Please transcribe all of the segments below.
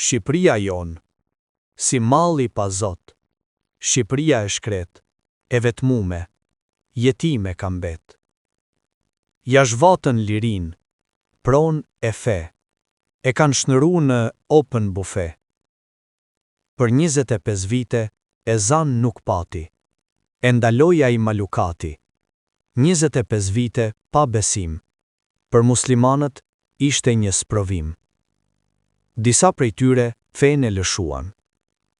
Shqipëria jonë, si malli pa zot, Shqipëria e shkret, e vetmume, jetime ka mbet. Ja zhvatën lirin, pron e fe, e kanë shnëru në open buffet. Për 25 vite, e zan nuk pati, e ndaloja i malukati. 25 vite pa besim, për muslimanët ishte një sprovim. Disa prej tyre fenë e lëshuan,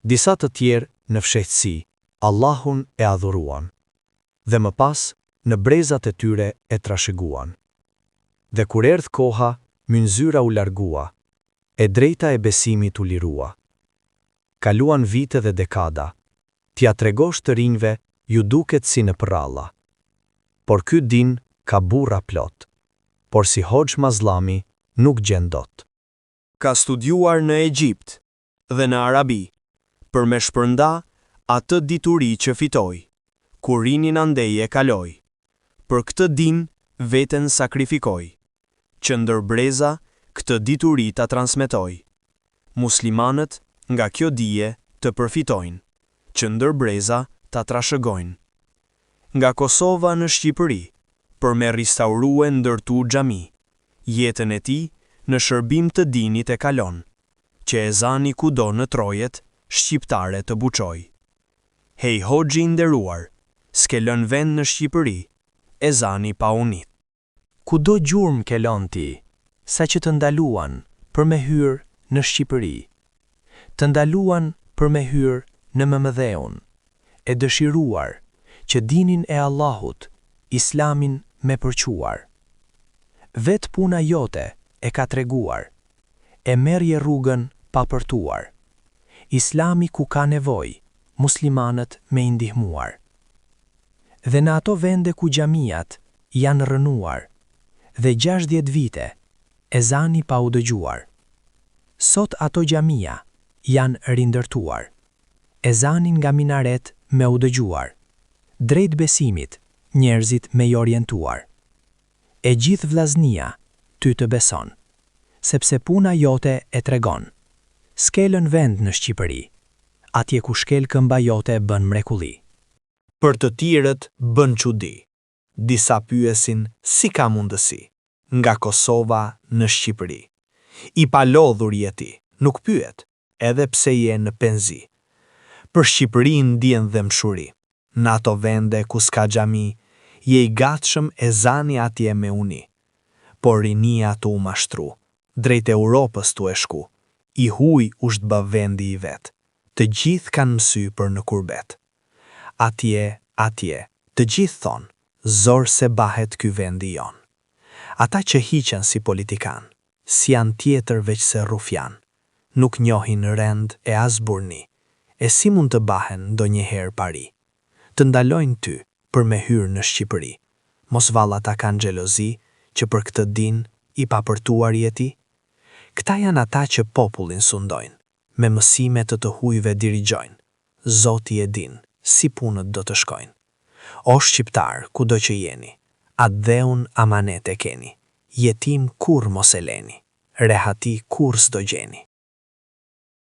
disa të tjerë në fshehtësi, Allahun e adhuruan, dhe më pas në brezat e tyre e trashëguan. Dhe kur erdh koha, mynzyra u largua, e drejta e besimit u lirua. Kaluan vite dhe dekada, t'ja tregosh të rinjve ju duket si në përralla. Por ky din ka burra plot, por si Hoxh Mazllami nuk gjen dot. Ka studiuar në Egjipt dhe në Arabi, për me shpërnda atë dituri që fitoi, kur rinin andej e kaloi. Për këtë din veten sakrifikoi, që ndër breza këtë dituri ta transmetoi. Muslimanët nga kjo dije të përfitojnë, që ndër breza ta trashëgojnë. Nga Kosova në Shqipëri, për me restaurue ndërtu xhami, jetën e tij në shërbim të dinit e kalon, që ezani kudo në trojet shqiptare të buçoj. Hej Hoxhi i nderuar, s'ke lën vend në Shqipëri, ezani pa unit. Kudo gjurmë ke lën ti, sa që të ndaluan për me hyrë në Shqipëri. Të ndaluan për me hyrë në Mëmëdheun, e dëshiruar që dinin e Allahut, Islamin me përquar. Vet puna jote e ka treguar, e merje rrugën pa përtuar. Islami ku ka nevoj, muslimanët me indihmuar. Dhe në ato vende ku xhamiat janë rënuar, dhe 60 vite, ezani pa u dëgjuar. Sot ato xhamia janë rindërtuar, ezanin nga minaret me u dëgjuar, drejt besimit njerëzit me i orientuar. E gjithë vllaznia ty të beson, sepse puna jote e tregon. S'kelën vend në Shqipëri, atje ku shkel këmba jote bën mrekulli. Për të tjerët bën çudi. Disa pyesin si ka mundësi, nga Kosova në Shqipëri. I palodhur jeti, nuk pyet, edhe pse je në penzi. Për Shqipërinë ndjen dëmshuri. Në ato vende ku s'ka xhami, je i gatshëm ezani atje me uni. Por rinia tu mashtru, drejt Europës tu e shku, i huj usht bë vendi i vet. Të gjithë kanë mësy për në kurbet. Atje, të gjithë thonë, zor se bahet ky vendi jon. Ata që hiqen si politikan, si janë tjetër veç se rufjan, nuk njohin rend e as burni, e si mund të bahen ndonjëherë pari. Të ndalojnë ty për me hyrë në Shqipëri, mos valla ta kanë xhelozi që për këtë din i papërtuar jeti? Këta janë ata që popullin sundojnë, me mësime të hujve dirigjojnë. Zoti e din, si punët do të shkojnë. O shqiptar, kudo që jeni, atë dheun amanet e keni, jetim kur mos e leni, rehati kur s'do gjeni.